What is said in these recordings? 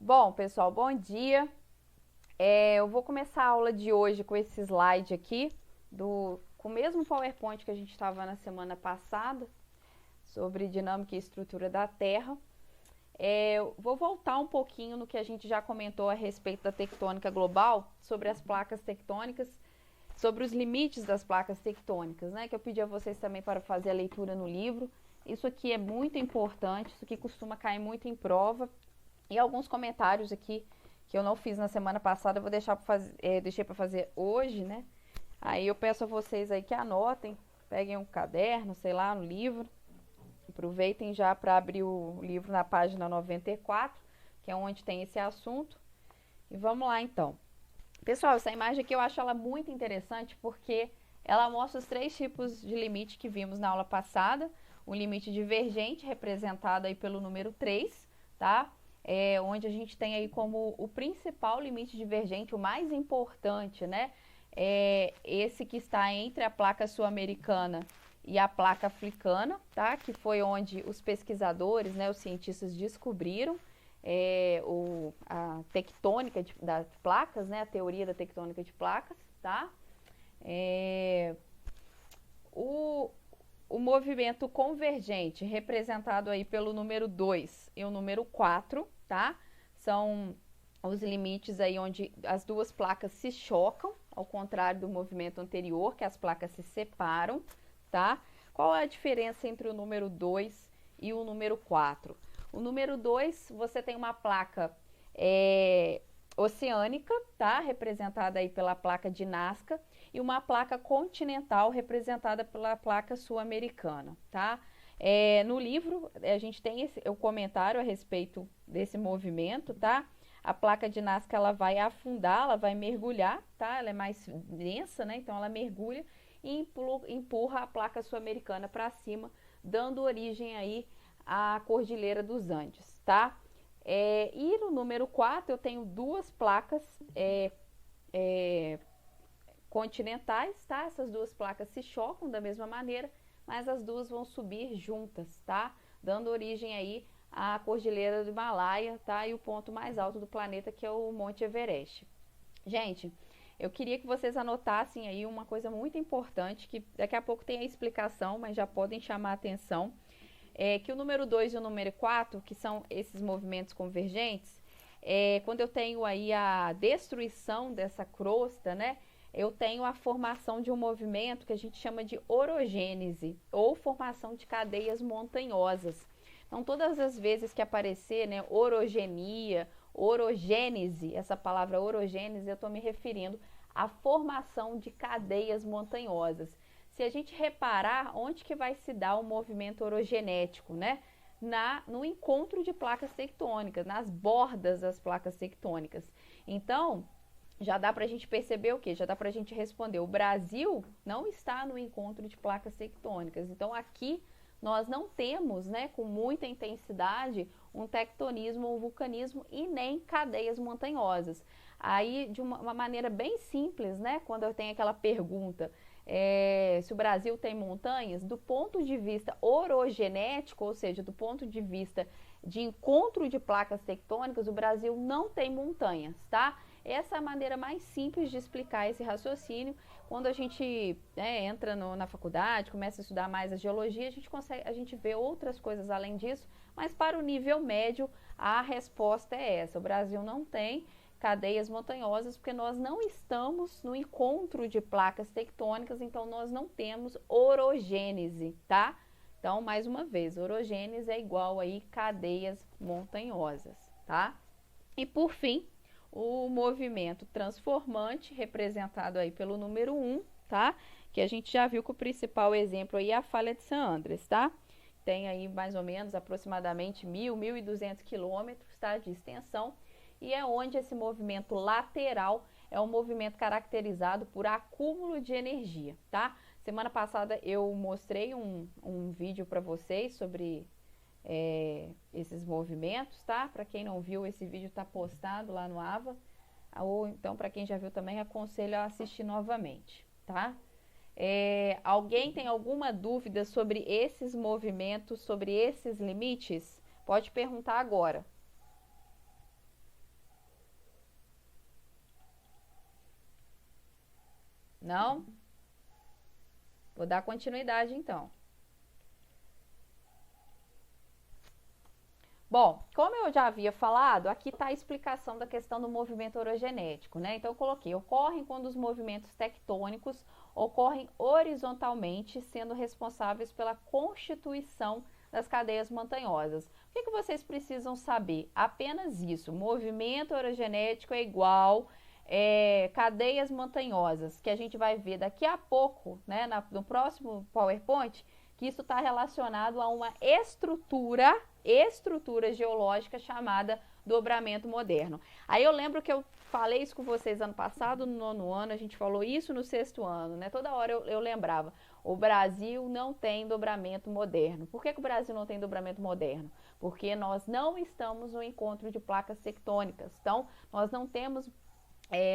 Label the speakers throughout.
Speaker 1: Bom, pessoal, bom dia. Eu vou começar a aula de hoje com esse slide aqui, com o mesmo PowerPoint que a gente estava na semana passada, sobre dinâmica e estrutura da Terra. Eu vou voltar um pouquinho no que a gente já comentou a respeito da tectônica global, sobre as placas tectônicas, sobre os limites das placas tectônicas, né? Que eu pedi a vocês também para fazer a leitura no livro. Isso aqui é muito importante, isso aqui costuma cair muito em prova. E alguns comentários aqui que eu não fiz na semana passada, eu vou deixar deixei para fazer hoje, né? Aí eu peço a vocês aí que anotem, peguem um caderno, sei lá, um livro, aproveitem já para abrir o livro na página 94, que é onde tem esse assunto. E vamos lá então. Pessoal, essa imagem aqui eu acho ela muito interessante porque ela mostra os três tipos de limite que vimos na aula passada. O limite divergente, representado aí pelo número 3, tá? Onde a gente tem aí como o principal limite divergente, o mais importante, né? Esse que está entre a placa sul-americana e a placa africana, tá? Que foi onde os pesquisadores, né, os cientistas descobriram a tectônica das placas, né? A teoria da tectônica de placas, tá? O, o movimento convergente, representado aí pelo número 2 e o número 4, tá? São os limites aí onde as duas placas se chocam, ao contrário do movimento anterior, que as placas se separam, tá? Qual é a diferença entre o número 2 e o número 4? O número 2, você tem uma placa oceânica, tá? Representada aí pela placa de Nazca, e uma placa continental representada pela placa sul-americana, tá? No livro, a gente tem o comentário a respeito desse movimento, tá? A placa de Nazca, ela vai afundar, ela vai mergulhar, tá? Ela é mais densa, né? Então, ela mergulha e empurra a placa sul-americana para cima, dando origem aí à Cordilheira dos Andes, tá? E no número 4, eu tenho duas placas continentais, tá? Essas duas placas se chocam da mesma maneira, mas as duas vão subir juntas, tá? Dando origem aí à Cordilheira do Himalaia, tá? E o ponto mais alto do planeta, que é o Monte Everest. Gente, eu queria que vocês anotassem aí uma coisa muito importante, que daqui a pouco tem a explicação, mas já podem chamar a atenção, que o número 2 e o número 4, que são esses movimentos convergentes, quando eu tenho aí a destruição dessa crosta, né? Eu tenho a formação de um movimento que a gente chama de orogênese, ou formação de cadeias montanhosas. Então, todas as vezes que aparecer, né, orogenia, orogênese, essa palavra orogênese, eu estou me referindo à formação de cadeias montanhosas. Se a gente reparar onde que vai se dar o movimento orogenético, né? No encontro de placas tectônicas, nas bordas das placas tectônicas. Então, já dá para a gente perceber o quê? Já dá para a gente responder. O Brasil não está no encontro de placas tectônicas. Então, aqui nós não temos, né, com muita intensidade, um tectonismo, um vulcanismo e nem cadeias montanhosas. Aí, de uma maneira bem simples, né, quando eu tenho aquela pergunta, se o Brasil tem montanhas, do ponto de vista orogenético, ou seja, do ponto de vista de encontro de placas tectônicas, o Brasil não tem montanhas, tá? Essa é a maneira mais simples de explicar esse raciocínio. Quando a gente entra na faculdade, começa a estudar mais a geologia, a gente vê outras coisas além disso, mas para o nível médio, a resposta é essa. O Brasil não tem cadeias montanhosas porque nós não estamos no encontro de placas tectônicas, então nós não temos orogênese, tá? Então, mais uma vez, orogênese é igual aí cadeias montanhosas, tá? E por fim, o movimento transformante, representado aí pelo número 1, tá? Que a gente já viu que o principal exemplo aí é a falha de San Andrés, tá? Tem aí mais ou menos aproximadamente 1.200 quilômetros, tá? De extensão, e é onde esse movimento lateral é um movimento caracterizado por acúmulo de energia, tá? Semana passada eu mostrei um vídeo para vocês sobre esses movimentos, tá? Para quem não viu, esse vídeo está postado lá no AVA, ou então para quem já viu também, aconselho a assistir novamente, tá? Alguém tem alguma dúvida sobre esses movimentos, sobre esses limites? Pode perguntar agora. Não? Vou dar continuidade, então. Bom, como eu já havia falado, aqui está a explicação da questão do movimento orogenético, né? Então, eu coloquei, ocorrem quando os movimentos tectônicos ocorrem horizontalmente, sendo responsáveis pela constituição das cadeias montanhosas. O que vocês precisam saber? Apenas isso, movimento orogenético é igual cadeias montanhosas, que a gente vai ver daqui a pouco, né, no próximo PowerPoint, que isso está relacionado a uma estrutura geológica chamada dobramento moderno. Aí eu lembro que eu falei isso com vocês ano passado, no 9º ano, a gente falou isso no 6º ano, né? Toda hora eu lembrava, o Brasil não tem dobramento moderno. Por que o Brasil não tem dobramento moderno? Porque nós não estamos no encontro de placas tectônicas, então nós não temos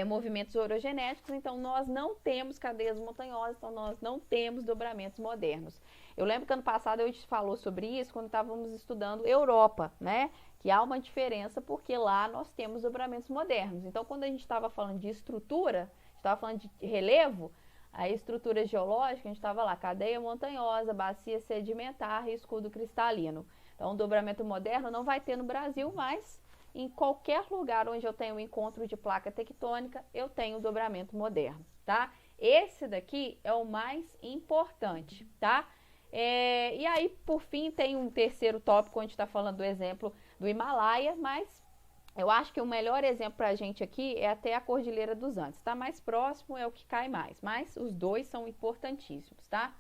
Speaker 1: movimentos orogenéticos, então nós não temos cadeias montanhosas, então nós não temos dobramentos modernos. Eu lembro que ano passado eu falou sobre isso quando estávamos estudando Europa, né? Que há uma diferença porque lá nós temos dobramentos modernos. Então, quando a gente estava falando de estrutura, estava falando de relevo, a estrutura geológica, a gente estava lá, cadeia montanhosa, bacia sedimentar e escudo cristalino. Então, o dobramento moderno não vai ter no Brasil, mas em qualquer lugar onde eu tenho um encontro de placa tectônica, eu tenho dobramento moderno, tá? Esse daqui é o mais importante, tá? E aí, por fim, tem um terceiro tópico, onde está falando do exemplo do Himalaia, mas eu acho que o melhor exemplo para a gente aqui é até a Cordilheira dos Andes. Tá mais próximo, é o que cai mais, mas os dois são importantíssimos, tá?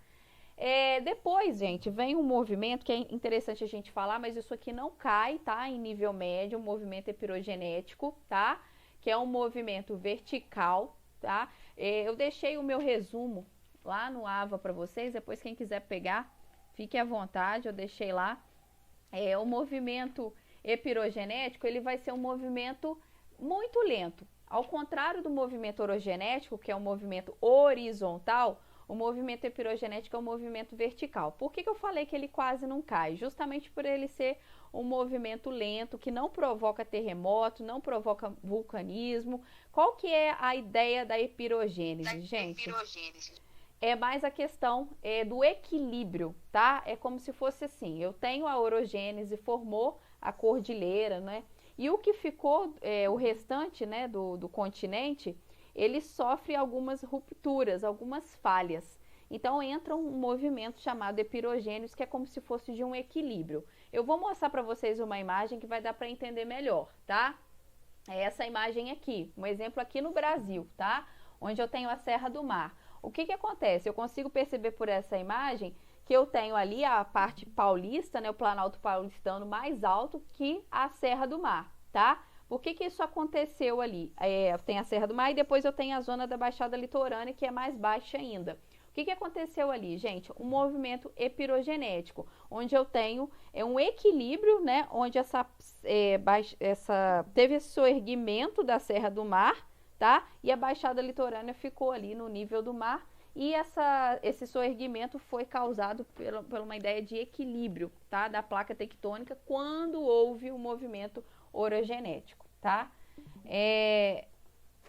Speaker 1: Depois, gente, vem um movimento que é interessante a gente falar, mas isso aqui não cai, tá? Em nível médio, um movimento epirogenético, tá? Que é um movimento vertical, tá? Eu deixei o meu resumo lá no AVA para vocês, depois quem quiser pegar, fique à vontade, eu deixei lá. O movimento epirogenético, ele vai ser um movimento muito lento. Ao contrário do movimento orogenético, que é um movimento horizontal, o movimento epirogenético é um movimento vertical. Por que eu falei que ele quase não cai? Justamente por ele ser um movimento lento, que não provoca terremoto, não provoca vulcanismo. Qual que é a ideia da epirogênese, gente? É mais a questão do equilíbrio, tá? É como se fosse assim, eu tenho a orogênese, formou a cordilheira, né? E o que ficou, o restante, né, do continente, ele sofre algumas rupturas, algumas falhas. Então entra um movimento chamado epirogênese, que é como se fosse de um equilíbrio. Eu vou mostrar para vocês uma imagem que vai dar para entender melhor, tá? É essa imagem aqui, um exemplo aqui no Brasil, tá? Onde eu tenho a Serra do Mar. O que acontece? Eu consigo perceber por essa imagem que eu tenho ali a parte paulista, né, o Planalto Paulistano mais alto que a Serra do Mar, tá? Por que isso aconteceu ali? Tem a Serra do Mar e depois eu tenho a zona da Baixada Litorânea, que é mais baixa ainda. O que aconteceu ali, gente? Um movimento epirogenético, onde eu tenho um equilíbrio, né? Onde teve esse soerguimento da Serra do Mar, tá? E a Baixada Litorânea ficou ali no nível do mar. E esse soerguimento foi causado por uma ideia de equilíbrio, tá? Da placa tectônica quando houve um movimento orogenético, tá?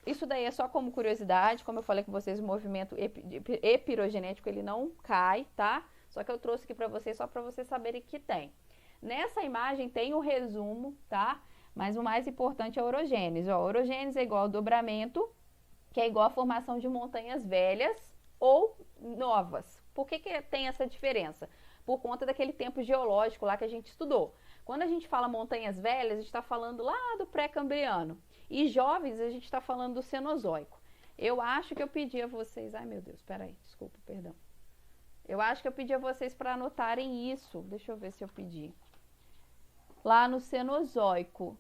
Speaker 1: Isso daí é só como curiosidade, como eu falei com vocês, o movimento epirogenético ele não cai, tá? Só que eu trouxe aqui para vocês só para vocês saberem que tem. Nessa imagem tem o resumo, tá? Mas o mais importante é a orogênese. A orogênese é igual ao dobramento, que é igual à formação de montanhas velhas ou novas. Por que tem essa diferença? Por conta daquele tempo geológico lá que a gente estudou. Quando a gente fala montanhas velhas, a gente está falando lá do pré-cambriano. E jovens, a gente está falando do Cenozoico. Eu acho que eu pedi a vocês... Ai, meu Deus, peraí, desculpa, perdão. Eu acho que eu pedi a vocês para anotarem isso. Deixa eu ver se eu pedi. Lá no Cenozoico.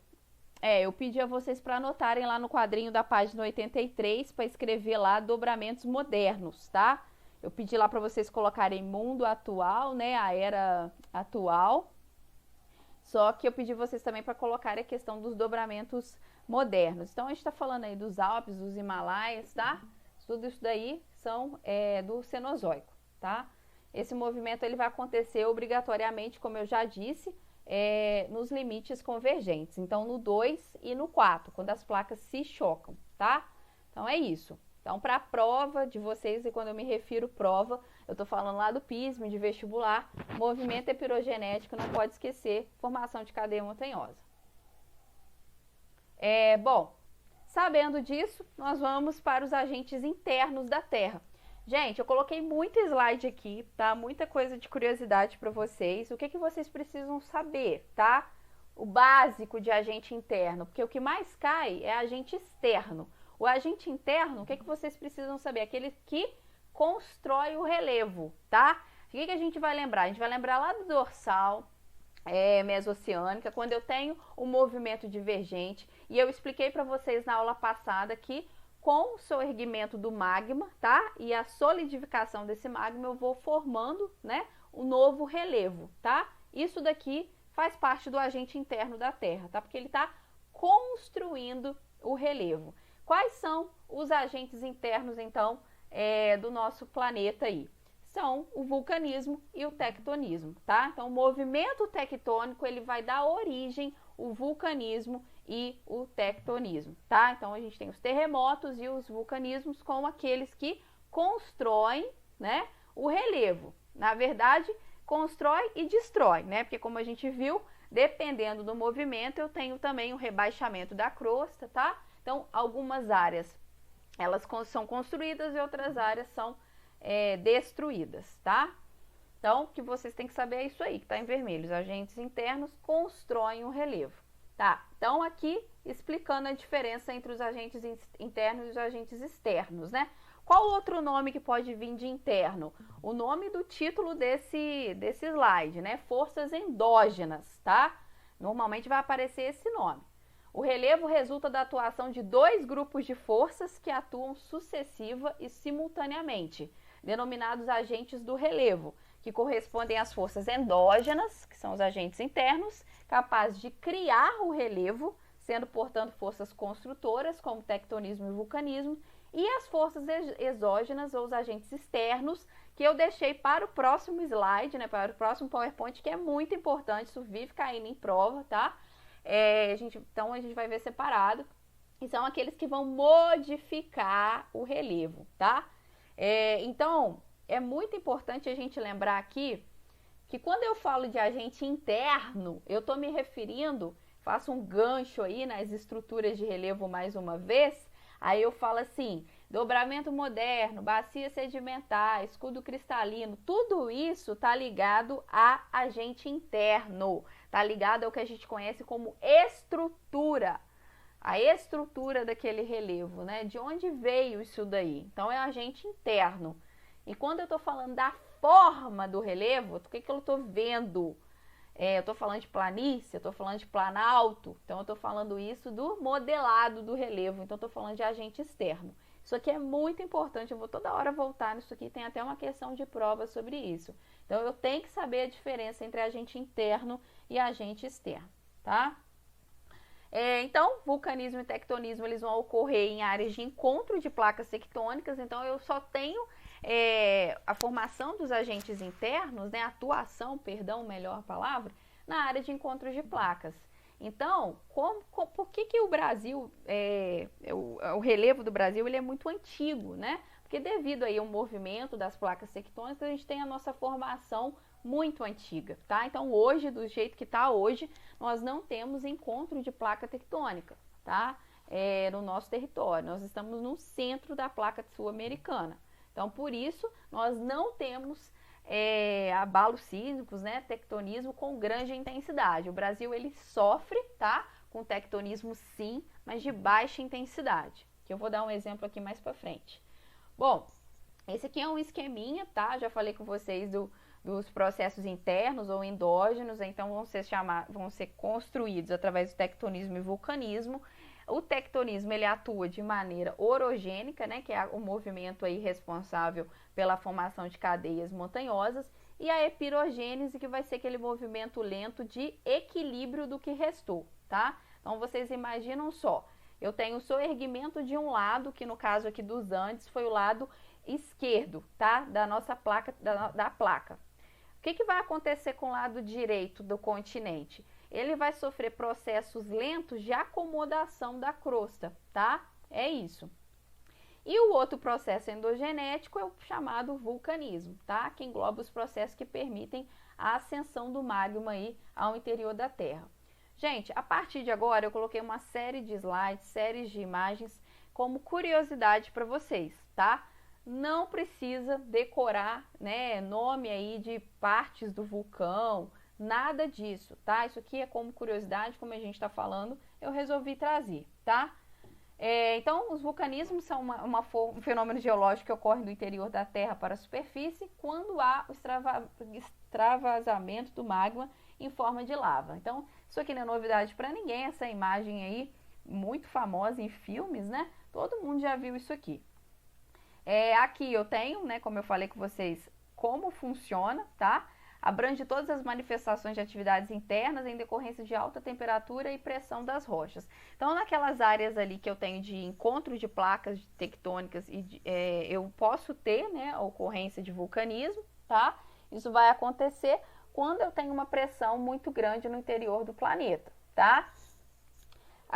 Speaker 1: Eu pedi a vocês para anotarem lá no quadrinho da página 83, para escrever lá dobramentos modernos, tá? Eu pedi lá para vocês colocarem mundo atual, né? A era atual. Só que eu pedi vocês também para colocarem a questão dos dobramentos modernos. Então, a gente está falando aí dos Alpes, dos Himalaias, tá? Tudo isso daí são do Cenozoico, tá? Esse movimento ele vai acontecer obrigatoriamente, como eu já disse, nos limites convergentes. Então, no 2 e no 4, quando as placas se chocam, tá? Então, é isso. Então, para a prova de vocês, e quando eu me refiro prova, eu estou falando lá do PISM, de vestibular, movimento epirogenético, não pode esquecer, formação de cadeia montanhosa. Bom, sabendo disso, nós vamos para os agentes internos da Terra. Gente, eu coloquei muito slide aqui, tá? Muita coisa de curiosidade para vocês. O que vocês precisam saber, tá? O básico de agente interno, porque o que mais cai é agente externo. O agente interno, o que vocês precisam saber? Aquele que constrói o relevo, tá? O que a gente vai lembrar? A gente vai lembrar lá do dorsal mesoceânica, quando eu tenho o movimento divergente, e eu expliquei para vocês na aula passada que com o soerguimento do magma, tá? E a solidificação desse magma, eu vou formando, né, um novo relevo, tá? Isso daqui faz parte do agente interno da Terra, tá? Porque ele está construindo o relevo. Quais são os agentes internos, então, do nosso planeta aí? São o vulcanismo e o tectonismo, tá? Então, o movimento tectônico, ele vai dar origem ao vulcanismo e o tectonismo, tá? Então, a gente tem os terremotos e os vulcanismos como aqueles que constroem, né, o relevo. Na verdade, constrói e destrói, né? Porque como a gente viu, dependendo do movimento, eu tenho também o rebaixamento da crosta, tá? Então, algumas áreas, elas são construídas e outras áreas são destruídas, tá? Então, o que vocês têm que saber é isso aí, que tá em vermelho. Os agentes internos constroem o relevo, tá? Então, aqui, explicando a diferença entre os agentes internos e os agentes externos, né? Qual outro nome que pode vir de interno? O nome do título desse slide, né? Forças endógenas, tá? Normalmente vai aparecer esse nome. O relevo resulta da atuação de dois grupos de forças que atuam sucessiva e simultaneamente, denominados agentes do relevo, que correspondem às forças endógenas, que são os agentes internos, capazes de criar o relevo, sendo, portanto, forças construtoras, como tectonismo e vulcanismo, e as forças exógenas, ou os agentes externos, que eu deixei para o próximo slide, né, para o próximo PowerPoint, que é muito importante, isso vive caindo em prova, tá? Então, a gente vai ver separado, e são aqueles que vão modificar o relevo, tá? Então, é muito importante a gente lembrar aqui que quando eu falo de agente interno, eu estou me referindo, faço um gancho aí nas estruturas de relevo mais uma vez, aí eu falo assim, dobramento moderno, bacia sedimentar, escudo cristalino, tudo isso está ligado a agente interno, está ligado ao que a gente conhece como estrutura, a estrutura daquele relevo, né? De onde veio isso daí? Então é agente interno. E quando eu estou falando da forma do relevo, o que eu estou vendo? Eu estou falando de planície, eu estou falando de planalto, então eu estou falando isso do modelado do relevo, então eu estou falando de agente externo. Isso aqui é muito importante, eu vou toda hora voltar nisso aqui, tem até uma questão de prova sobre isso. Então eu tenho que saber a diferença entre agente interno e agente externo, tá? Então, vulcanismo e tectonismo, eles vão ocorrer em áreas de encontro de placas tectônicas, então eu só tenho a formação dos agentes internos, né, atuação, perdão, melhor palavra, na área de encontro de placas. Então, por que o Brasil, o relevo do Brasil, ele é muito antigo, né? Porque devido aí ao movimento das placas tectônicas, a gente tem a nossa formação muito antiga, tá? Então, hoje, do jeito que está hoje, nós não temos encontro de placa tectônica, tá? No nosso território, nós estamos no centro da placa sul-americana. Então, por isso, nós não temos abalos sísmicos, né, tectonismo com grande intensidade. O Brasil, ele sofre, tá, com tectonismo sim, mas de baixa intensidade, que eu vou dar um exemplo aqui mais para frente. Bom, esse aqui é um esqueminha, tá, já falei com vocês dos processos internos ou endógenos, então vão ser construídos através do tectonismo e vulcanismo. O tectonismo, ele atua de maneira orogênica, né, que é o movimento aí responsável pela formação de cadeias montanhosas, e a epirogênese, que vai ser aquele movimento lento de equilíbrio do que restou, tá? Então, vocês imaginam só, eu tenho o soerguimento de um lado, que no caso aqui dos Andes foi o lado esquerdo, tá? Da nossa placa, da placa. O que vai acontecer com o lado direito do continente? Ele vai sofrer processos lentos de acomodação da crosta, tá? É isso. E o outro processo endogenético é o chamado vulcanismo, tá? Que engloba os processos que permitem a ascensão do magma aí ao interior da Terra. Gente, a partir de agora eu coloquei uma série de slides, séries de imagens como curiosidade para vocês, tá? Não precisa decorar, né, nome aí de partes do vulcão, nada disso, tá? Isso aqui é como curiosidade, como a gente está falando, eu resolvi trazer, tá? Então, os vulcanismos são um fenômeno geológico que ocorre do interior da Terra para a superfície quando há o extravasamento do magma em forma de lava. Então, isso aqui não é novidade para ninguém, essa imagem aí, muito famosa em filmes, né? Todo mundo já viu isso aqui. Aqui eu tenho, né, como eu falei com vocês, como funciona, tá? Abrange todas as manifestações de atividades internas em decorrência de alta temperatura e pressão das rochas. Então, naquelas áreas ali que eu tenho de encontro de placas tectônicas, eu posso ter, né, a ocorrência de vulcanismo, tá? Isso vai acontecer quando eu tenho uma pressão muito grande no interior do planeta, tá?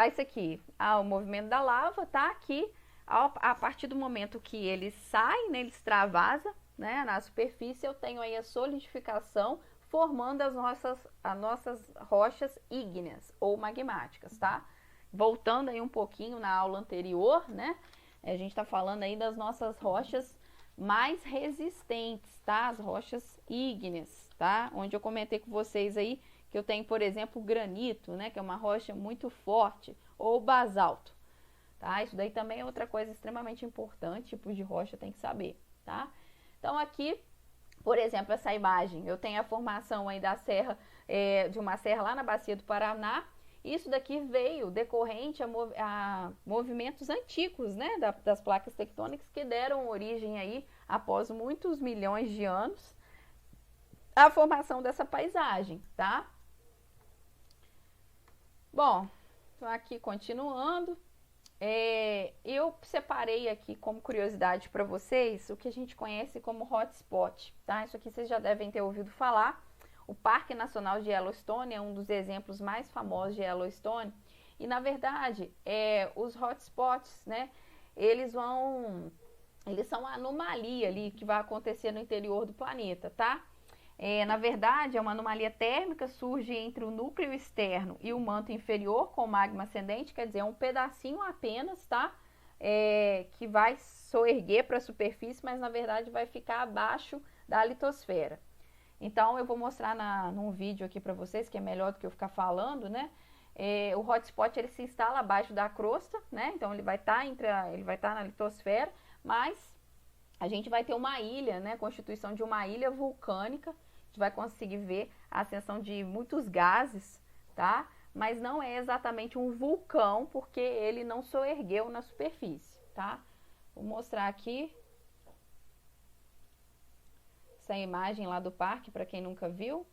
Speaker 1: Isso aqui, o movimento da lava, tá? Aqui, a partir do momento que ele sai, né, ele extravasa, né, na superfície, eu tenho aí a solidificação formando as nossas rochas ígneas ou magmáticas, tá? Voltando aí um pouquinho na aula anterior, né, a gente tá falando aí das nossas rochas mais resistentes, tá? As rochas ígneas, tá? Onde eu comentei com vocês aí que eu tenho, por exemplo, o granito, né, que é uma rocha muito forte, ou basalto, tá? Isso daí também é outra coisa extremamente importante, tipo de rocha tem que saber, tá? Então, aqui, por exemplo, essa imagem, eu tenho a formação aí da serra, de uma serra lá na bacia do Paraná. Isso daqui veio decorrente a movimentos antigos, né, das placas tectônicas que deram origem aí, após muitos milhões de anos, à formação dessa paisagem, tá? Bom, tô aqui continuando. Eu separei aqui como curiosidade para vocês o que a gente conhece como hotspot, tá? Isso aqui vocês já devem ter ouvido falar. O Parque Nacional de Yellowstone é um dos exemplos mais famosos de Yellowstone. E, na verdade, os hotspots, né? Eles são uma anomalia ali que vai acontecer no interior do planeta, tá? Na verdade, é uma anomalia térmica, surge entre o núcleo externo e o manto inferior com magma ascendente, quer dizer, é um pedacinho apenas, tá? Que vai soerguer para a superfície, mas na verdade vai ficar abaixo da litosfera. Então, eu vou mostrar num vídeo aqui para vocês, que é melhor do que eu ficar falando, né? O hotspot ele se instala abaixo da crosta, né? Então, ele vai estar na litosfera, mas a gente vai ter uma ilha, né? Constituição de uma ilha vulcânica. A gente vai conseguir ver a ascensão de muitos gases, tá? Mas não é exatamente um vulcão, porque ele não soergueu na superfície, tá? Vou mostrar aqui essa imagem lá do parque, para quem nunca viu.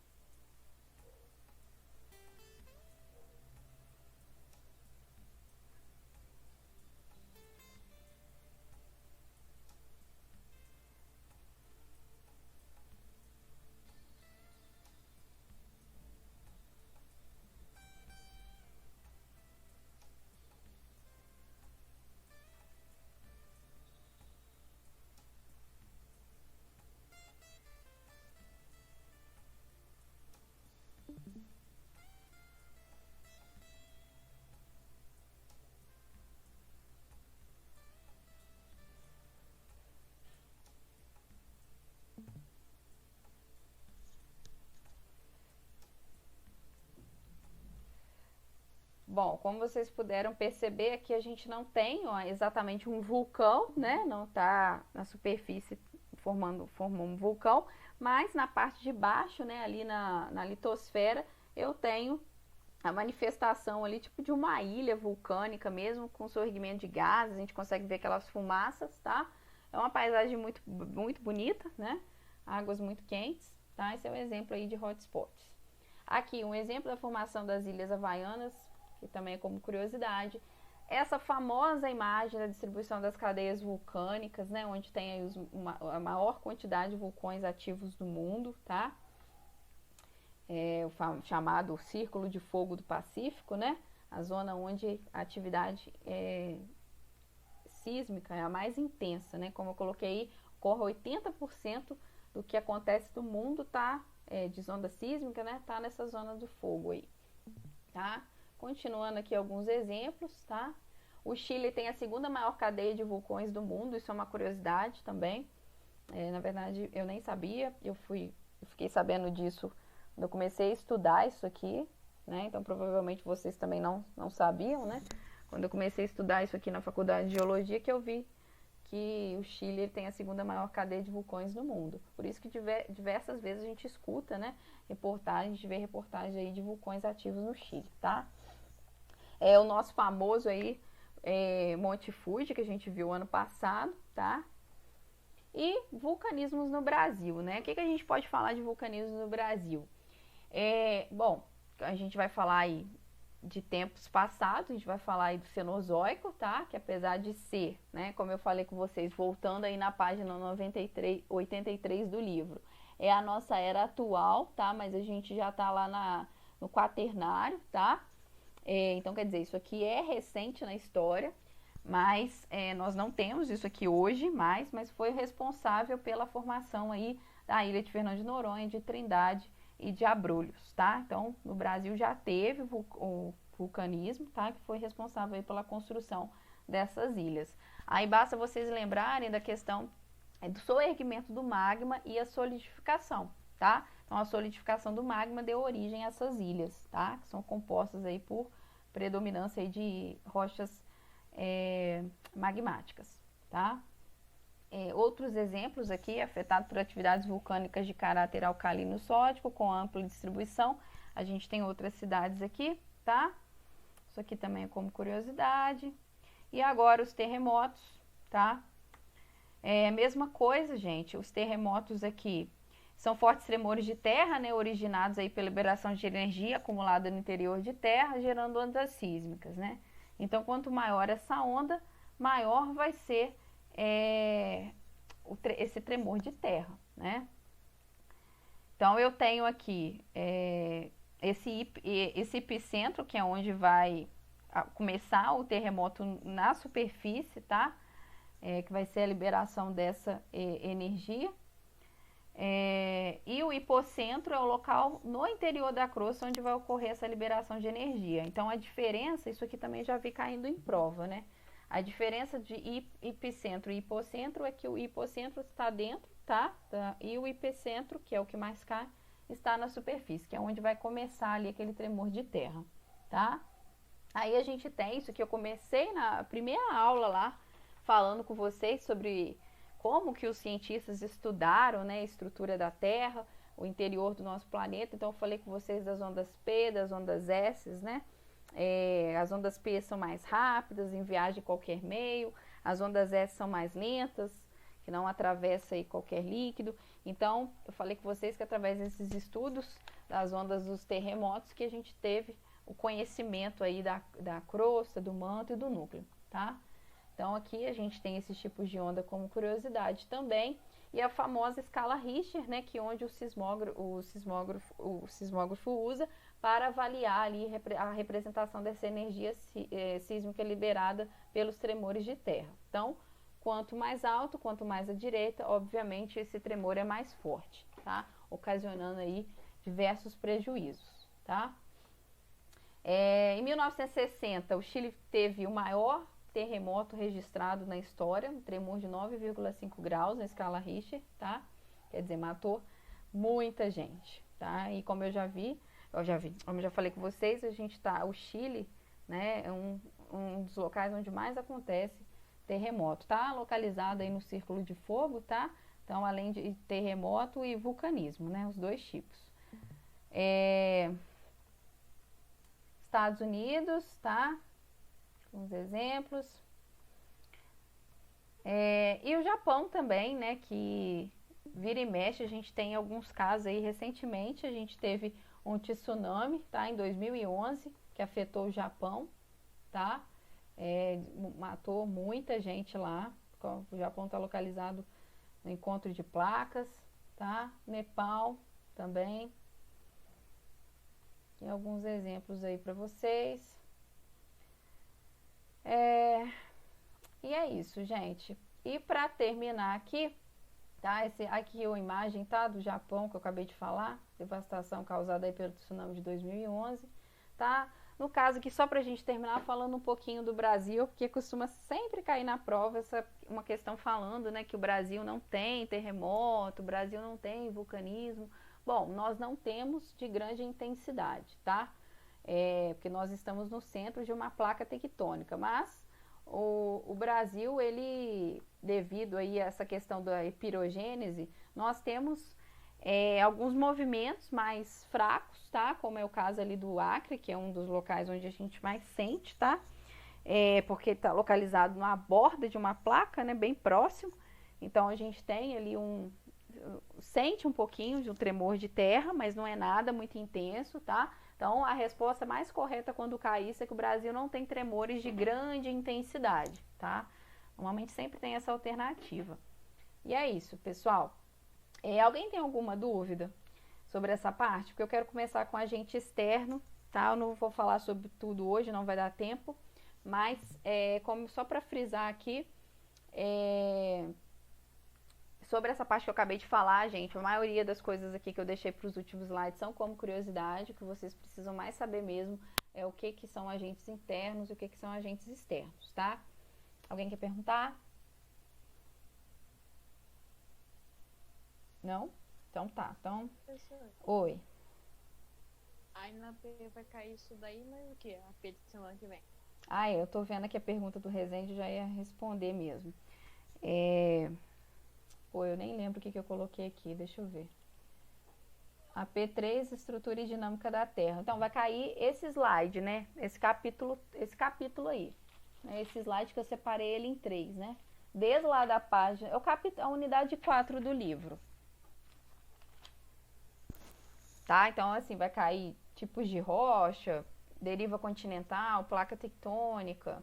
Speaker 1: Bom, como vocês puderam perceber, aqui a gente não tem exatamente um vulcão, né? Não está na superfície formando um vulcão, mas na parte de baixo, né, ali na litosfera, eu tenho a manifestação ali, tipo de uma ilha vulcânica mesmo, com sorgimento de gases, a gente consegue ver aquelas fumaças, tá? É uma paisagem muito, muito bonita, né? Águas muito quentes, tá? Esse é um exemplo aí de hotspots. Aqui, um exemplo da formação das Ilhas Havaianas, que também é como curiosidade. Essa famosa imagem da distribuição das cadeias vulcânicas, né? Onde tem aí a maior quantidade de vulcões ativos do mundo, tá? O chamado Círculo de Fogo do Pacífico, né? A zona onde a atividade sísmica é a mais intensa, né? Como eu coloquei aí, ocorre 80% do que acontece no mundo, tá? De onda sísmica, né? Tá nessa zona do fogo aí, tá? Continuando aqui alguns exemplos, tá? O Chile tem a segunda maior cadeia de vulcões do mundo, isso é uma curiosidade também. Na verdade, eu nem sabia, eu fiquei sabendo disso quando eu comecei a estudar isso aqui, né? Então, provavelmente vocês também não sabiam, né? Quando eu comecei a estudar isso aqui na faculdade de Geologia, que eu vi que o Chile tem a segunda maior cadeia de vulcões do mundo. Por isso que diversas vezes a gente escuta, né, reportagem, a gente vê reportagem aí de vulcões ativos no Chile, tá? O nosso famoso aí, Monte Fuji, que a gente viu ano passado, tá? E vulcanismos no Brasil, né? O que a gente pode falar de vulcanismos no Brasil? Bom, a gente vai falar aí de tempos passados, a gente vai falar aí do Cenozoico, tá? Que apesar de ser, né, como eu falei com vocês, voltando aí na página 83 do livro, é a nossa era atual, tá? Mas a gente já tá lá no quaternário, tá? Então, quer dizer, isso aqui é recente na história, mas nós não temos isso aqui hoje mais, mas foi responsável pela formação aí da ilha de Fernando de Noronha, de Trindade e de Abrolhos, tá? Então, no Brasil já teve o vulcanismo, tá? Que foi responsável aí pela construção dessas ilhas. Aí basta vocês lembrarem da questão do soerguimento do magma e a solidificação, tá? Então, a solidificação do magma deu origem a essas ilhas, tá? Que são compostas aí por predominância aí de rochas magmáticas, tá? Outros exemplos aqui, afetados por atividades vulcânicas de caráter alcalino sódico, com ampla distribuição. A gente tem outras cidades aqui, tá? Isso aqui também é como curiosidade. E agora os terremotos, tá? Mesma coisa, gente, os terremotos aqui são fortes tremores de terra, né, originados aí pela liberação de energia acumulada no interior de terra, gerando ondas sísmicas, né? Então, quanto maior essa onda, maior vai ser esse tremor de terra, né? Então, eu tenho aqui esse epicentro, que é onde vai começar o terremoto na superfície, tá? Que vai ser a liberação dessa energia. E o hipocentro é o local no interior da crosta onde vai ocorrer essa liberação de energia. Então, a diferença, isso aqui também já vi caindo em prova, né? A diferença de epicentro e hipocentro é que o hipocentro está dentro, tá? E o epicentro, que é o que mais cai, está na superfície, que é onde vai começar ali aquele tremor de terra, tá? Aí a gente tem isso que eu comecei na primeira aula lá, falando com vocês sobre como que os cientistas estudaram, né, a estrutura da Terra, o interior do nosso planeta. Então, eu falei com vocês das ondas P, das ondas S, né? As ondas P são mais rápidas, em viagem em qualquer meio. As ondas S são mais lentas, que não atravessam aí qualquer líquido. Então, eu falei com vocês que através desses estudos das ondas dos terremotos que a gente teve o conhecimento aí da crosta, do manto e do núcleo, tá? Então, aqui a gente tem esses tipos de onda como curiosidade também. E a famosa escala Richter, né, que é onde o sismógrafo usa para avaliar ali a representação dessa energia sísmica liberada pelos tremores de terra. Então, quanto mais alto, quanto mais à direita, obviamente esse tremor é mais forte, tá? Ocasionando aí diversos prejuízos, tá? Em 1960, o Chile teve o maior terremoto registrado na história, um tremor de 9,5 graus na escala Richter, tá? Quer dizer, matou muita gente, tá? E como como eu já falei com vocês, o Chile, né, é um dos locais onde mais acontece terremoto, tá? Localizado aí no Círculo de Fogo, tá? Então, além de terremoto e vulcanismo, né, os dois tipos. Estados Unidos, tá? Uns exemplos. E o Japão também, né, que vira e mexe, a gente tem alguns casos aí recentemente, a gente teve um tsunami, tá, em 2011, que afetou o Japão, tá, matou muita gente lá. O Japão está localizado no encontro de placas, tá, Nepal também. Tem alguns exemplos aí para vocês. E é isso, gente. E para terminar aqui, tá? Aqui é a imagem, tá? Do Japão, que eu acabei de falar. Devastação causada aí pelo tsunami de 2011, tá? No caso aqui, só pra gente terminar falando um pouquinho do Brasil, porque costuma sempre cair na prova uma questão falando, né, que o Brasil não tem terremoto, o Brasil não tem vulcanismo. Bom, nós não temos de grande intensidade, tá? Porque nós estamos no centro de uma placa tectônica, mas o Brasil, ele, devido aí a essa questão da pirogênese, nós temos alguns movimentos mais fracos, tá? Como é o caso ali do Acre, que é um dos locais onde a gente mais sente, tá? Porque está localizado na borda de uma placa, né? Bem próximo. Então, a gente tem ali sente um pouquinho de um tremor de terra, mas não é nada muito intenso, tá? Então, a resposta mais correta quando cai isso é que o Brasil não tem tremores de grande intensidade, tá? Normalmente sempre tem essa alternativa. E é isso, pessoal. Alguém tem alguma dúvida sobre essa parte? Porque eu quero começar com agente externo, tá? Eu não vou falar sobre tudo hoje, não vai dar tempo, mas como só para frisar aqui, sobre essa parte que eu acabei de falar, gente, a maioria das coisas aqui que eu deixei para os últimos slides são como curiosidade, o que vocês precisam mais saber mesmo é o que são agentes internos e o que são agentes externos, tá? Alguém quer perguntar? Não? Então tá. Então,
Speaker 2: Professor,
Speaker 1: oi.
Speaker 2: aí na P vai cair isso daí, mas o que? A P de semana que vem.
Speaker 1: Eu tô vendo aqui a pergunta do Rezende, já ia responder mesmo. Eu nem lembro o que eu coloquei aqui, deixa eu ver. A P3, estrutura e dinâmica da Terra. Então, vai cair esse slide, né? Esse capítulo aí. Esse slide que eu separei ele em 3, né? Desde lá da página, a unidade 4 do livro. Tá? Então, assim, vai cair tipos de rocha, deriva continental, placa tectônica,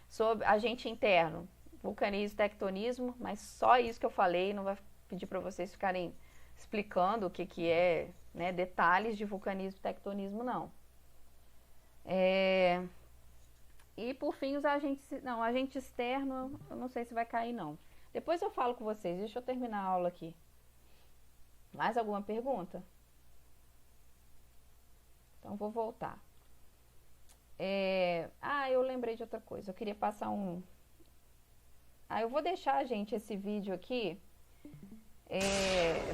Speaker 1: sobre agente interno, vulcanismo, tectonismo, mas só isso que eu falei, não vai pedir para vocês ficarem explicando o que é, né, detalhes de vulcanismo e tectonismo, não. E por fim, os agentes, agente externo, eu não sei se vai cair, não. Depois eu falo com vocês, deixa eu terminar a aula aqui. Mais alguma pergunta? Então, vou voltar. Eu lembrei de outra coisa. Eu queria passar eu vou deixar, gente, esse vídeo aqui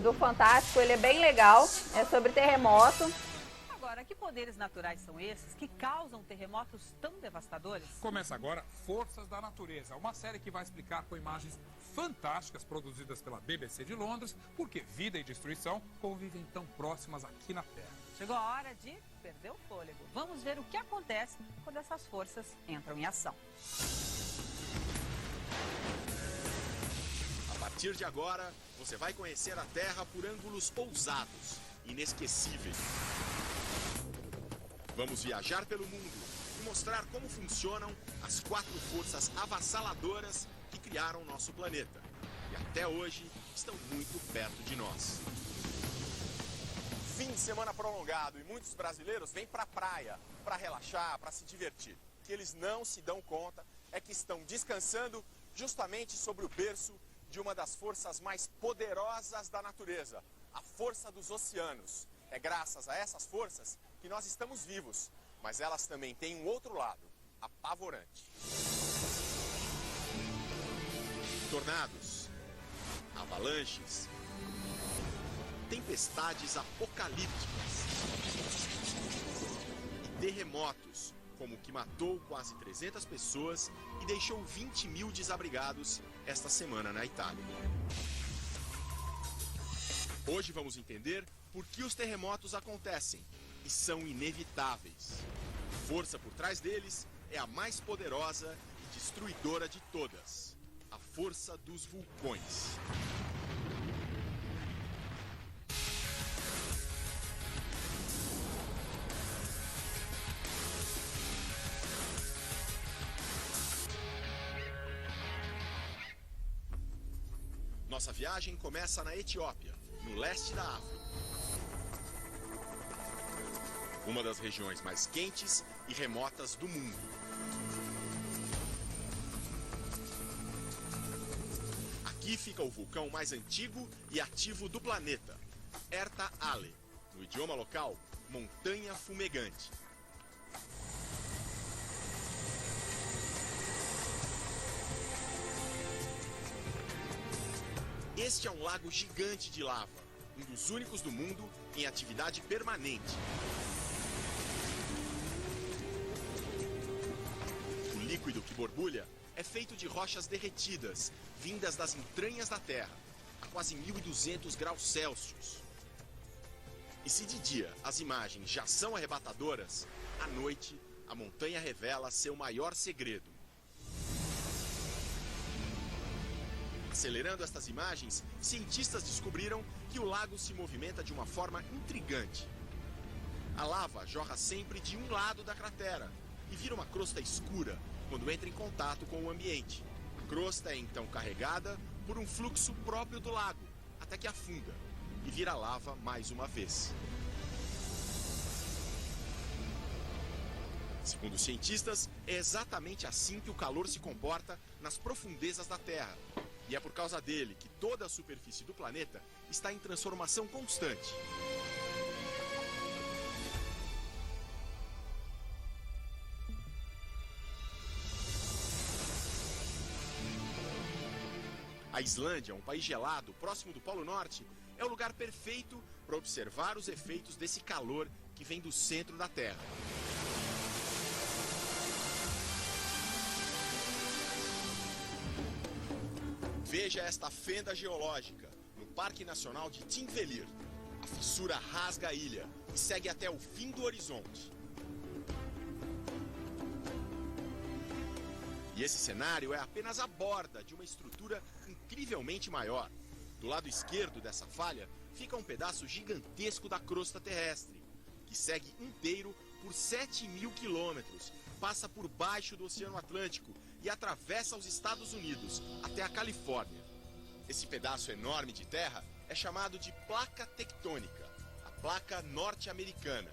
Speaker 1: do Fantástico. Ele é bem legal. É sobre terremoto.
Speaker 3: Agora, que poderes naturais são esses que causam terremotos tão devastadores?
Speaker 4: Começa agora Forças da Natureza, uma série que vai explicar com imagens fantásticas produzidas pela BBC de Londres por que vida e destruição convivem tão próximas aqui na Terra.
Speaker 3: Chegou a hora de perder o fôlego. Vamos ver o que acontece quando essas forças entram em ação.
Speaker 5: A partir de agora, você vai conhecer a Terra por ângulos ousados, inesquecíveis. Vamos viajar pelo mundo e mostrar como funcionam as 4 forças avassaladoras que criaram nosso planeta. E até hoje estão muito perto de nós. Fim de semana prolongado e muitos brasileiros vêm para a praia para relaxar, para se divertir. O que eles não se dão conta é que estão descansando justamente sobre o berço de uma das forças mais poderosas da natureza, a força dos oceanos. É graças a essas forças que nós estamos vivos, mas elas também têm um outro lado, apavorante. Tornados, avalanches, tempestades apocalípticas e terremotos, como o que matou quase 300 pessoas e deixou 20 mil desabrigados esta semana na Itália. Hoje vamos entender por que os terremotos acontecem e são inevitáveis. A força por trás deles é a mais poderosa e destruidora de todas, a força dos vulcões. Nossa viagem começa na Etiópia, no leste da África. Uma das regiões mais quentes e remotas do mundo. Aqui fica o vulcão mais antigo e ativo do planeta, Erta Ale, no idioma local, Montanha Fumegante. Este é um lago gigante de lava, um dos únicos do mundo em atividade permanente. O líquido que borbulha é feito de rochas derretidas, vindas das entranhas da Terra, a quase 1200 graus Celsius. E se de dia as imagens já são arrebatadoras, à noite a montanha revela seu maior segredo. Acelerando estas imagens, cientistas descobriram que o lago se movimenta de uma forma intrigante. A lava jorra sempre de um lado da cratera e vira uma crosta escura quando entra em contato com o ambiente. A crosta é então carregada por um fluxo próprio do lago, até que afunda e vira lava mais uma vez. Segundo os cientistas, é exatamente assim que o calor se comporta nas profundezas da Terra. E é por causa dele que toda a superfície do planeta está em transformação constante. A Islândia, um país gelado próximo do Polo Norte, é o lugar perfeito para observar os efeitos desse calor que vem do centro da Terra. Veja esta fenda geológica no Parque Nacional de Thingvellir. A fissura rasga a ilha e segue até o fim do horizonte. E esse cenário é apenas a borda de uma estrutura incrivelmente maior. Do lado esquerdo dessa falha fica um pedaço gigantesco da crosta terrestre, que segue inteiro por 7.000 quilômetros, passa por baixo do Oceano Atlântico e atravessa os Estados Unidos até a Califórnia. Esse pedaço enorme de terra é chamado de placa tectônica, a placa norte-americana.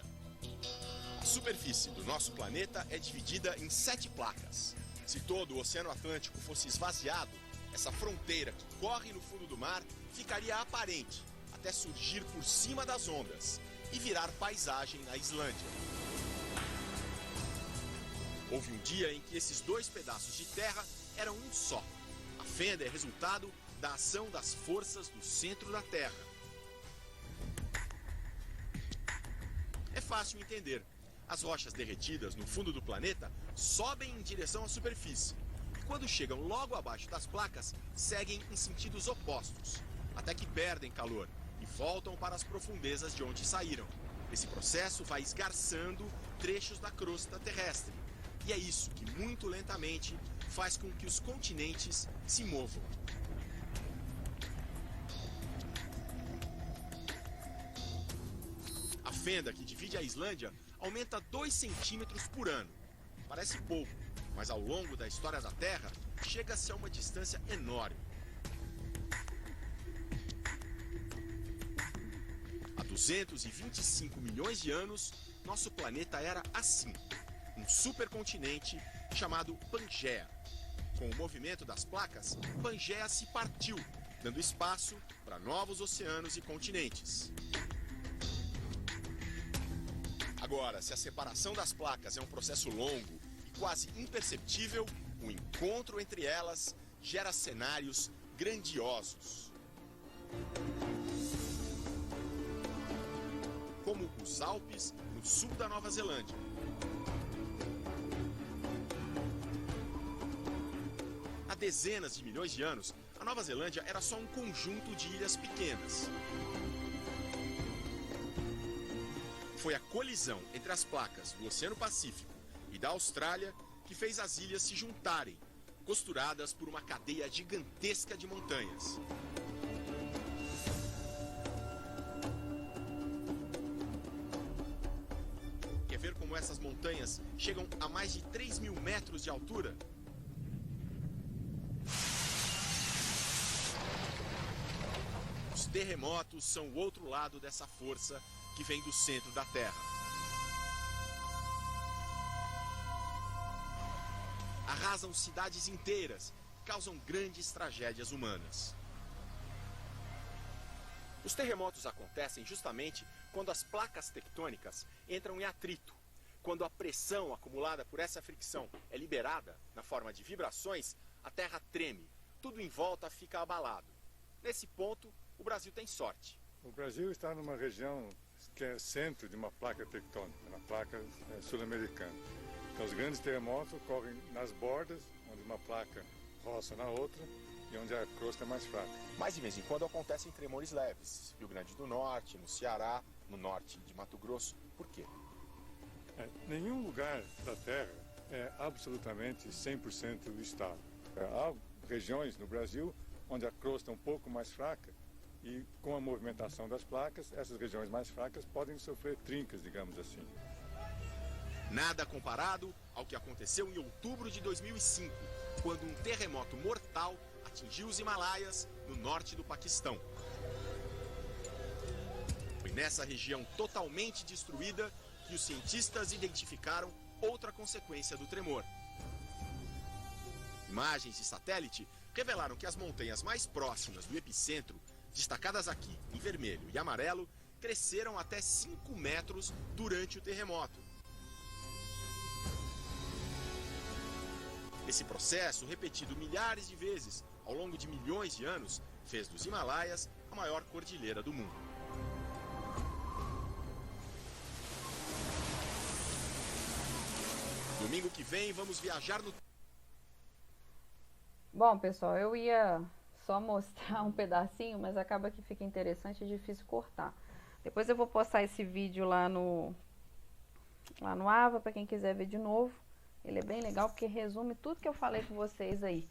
Speaker 5: A superfície do nosso planeta é dividida em 7 placas. Se todo o Oceano Atlântico fosse esvaziado, essa fronteira que corre no fundo do mar ficaria aparente, até surgir por cima das ondas e virar paisagem na Islândia. Houve um dia em que esses 2 pedaços de terra eram um só. A fenda é resultado da ação das forças do centro da Terra. É fácil entender. As rochas derretidas no fundo do planeta sobem em direção à superfície. E quando chegam logo abaixo das placas, seguem em sentidos opostos, até que perdem calor e voltam para as profundezas de onde saíram. Esse processo vai esgarçando trechos da crosta terrestre. E é isso que, muito lentamente, faz com que os continentes se movam. A fenda que divide a Islândia aumenta 2 centímetros por ano. Parece pouco, mas ao longo da história da Terra, chega-se a uma distância enorme. Há 225 milhões de anos, nosso planeta era assim. Um supercontinente chamado Pangeia. Com o movimento das placas, Pangeia se partiu, dando espaço para novos oceanos e continentes. Agora, se a separação das placas é um processo longo e quase imperceptível, o encontro entre elas gera cenários grandiosos. Como os Alpes, no sul da Nova Zelândia. Há dezenas de milhões de anos, a Nova Zelândia era só um conjunto de ilhas pequenas. Foi a colisão entre as placas do Oceano Pacífico e da Austrália que fez as ilhas se juntarem, costuradas por uma cadeia gigantesca de montanhas. Quer ver como essas montanhas chegam a mais de 3.000 metros de altura? Os terremotos são o outro lado dessa força que vem do centro da Terra. Arrasam cidades inteiras, causam grandes tragédias humanas. Os terremotos acontecem justamente quando as placas tectônicas entram em atrito. Quando a pressão acumulada por essa fricção é liberada na forma de vibrações, a Terra treme, tudo em volta fica abalado. Nesse ponto, o Brasil tem sorte.
Speaker 6: O Brasil está numa região que é centro de uma placa tectônica, na placa sul-americana. Então, os grandes terremotos ocorrem nas bordas, onde uma placa roça na outra e onde a crosta é mais fraca.
Speaker 5: Mas de vez em quando acontecem tremores leves. Rio Grande do Norte, no Ceará, no norte de Mato Grosso. Por quê?
Speaker 6: Nenhum lugar da Terra é absolutamente 100% estável. Há regiões no Brasil onde a crosta é um pouco mais fraca e com a movimentação das placas, essas regiões mais fracas podem sofrer trincas, digamos assim.
Speaker 5: Nada comparado ao que aconteceu em outubro de 2005, quando um terremoto mortal atingiu os Himalaias, no norte do Paquistão. Foi nessa região totalmente destruída que os cientistas identificaram outra consequência do tremor. Imagens de satélite revelaram que as montanhas mais próximas do epicentro, destacadas aqui em vermelho e amarelo, cresceram até 5 metros durante o terremoto. Esse processo, repetido milhares de vezes ao longo de milhões de anos, fez dos Himalaias a maior cordilheira do mundo. Domingo que vem vamos viajar no...
Speaker 1: Bom, pessoal, eu ia só mostrar um pedacinho, mas acaba que fica interessante e difícil cortar. Depois eu vou postar esse vídeo lá no AVA, para quem quiser ver de novo. Ele é bem legal porque resume tudo que eu falei com vocês aí.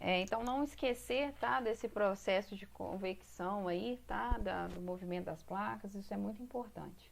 Speaker 1: Então não esquecer, tá, desse processo de convecção aí, tá, do movimento das placas, isso é muito importante.